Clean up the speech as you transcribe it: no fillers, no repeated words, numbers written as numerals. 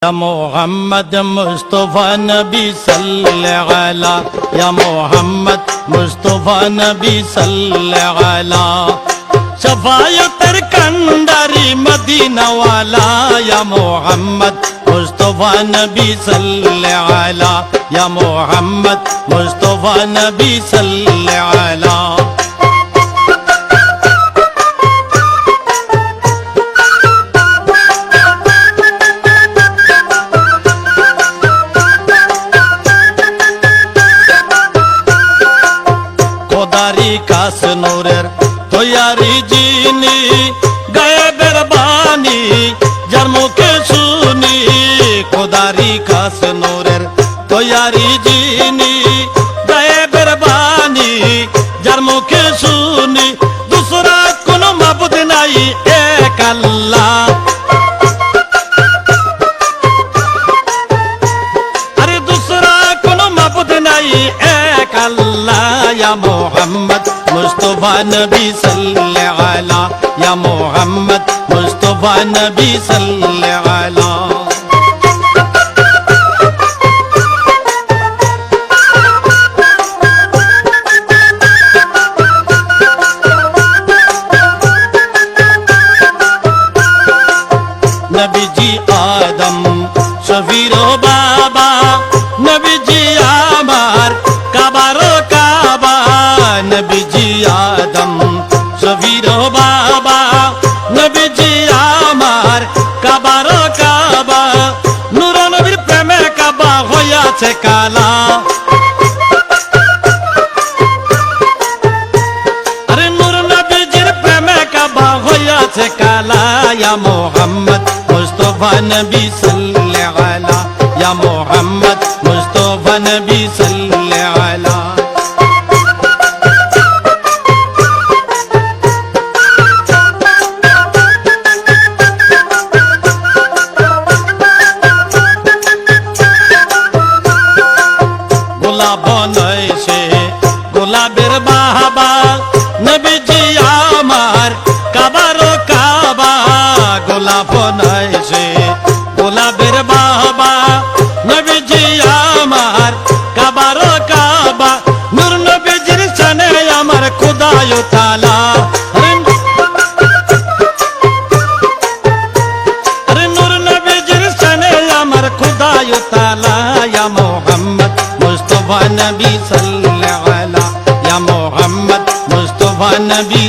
يا محمد مصطفى نبي صل على يا محمد مصطفى نبي صل على شفاعت الكندري مدينة والا يا محمد مصطفى نبي صل على يا محمد مصطفى نبي صل على খোদারি কাস নূরের তৈয়ারি জিনি গায়েবের বাণী যার মুখে শুনি খোদারি কাস নূরের তৈয়ারি জিনি গায়েবের বাণী যার মুখে শুনি দুসরা কোনো মাবুদ নাই এক আল্লাহ আরে দুসরা কোনো মাবুদ নাই এক আল্লাহ يا محمد مصطفى نبي صل على يا محمد مصطفى نبي صل على नबी जी आदम शफीर बाबा नबी जी आमार काबारो काबा नबी जी आदम शफीर बाबा नबी जी आमार काबारो काबा नूर नबीर प्रेमे काबा হইয়াছে কালা আরে নূর নবীজির প্রেমে কাবা হইয়াছে কালা ইয়া মুহাম্মদ মুস্তাফা নবী সাল্লাল্লাহু আলা ইয়া মুহাম্মদ মুস্তাফা নবী সাল্লাল্লাহু আলা গোলাপ নয়সে গোলাপের বাবা নবীজি আমার কাবারো কাবা গোলাপ নয়সে গোলাপের বাবা নবীজি আমার কাবারো কাবা নূর নবীজির শানে আমার খোদায় তাআলা আরে নূর নবীজির শানে আমার খোদায় তাআলা ইয়া মুহাম্মদ मुस्तफा नबी सल्लल्लाहु अलैहि या मोहम्मद मुस्तफा नबी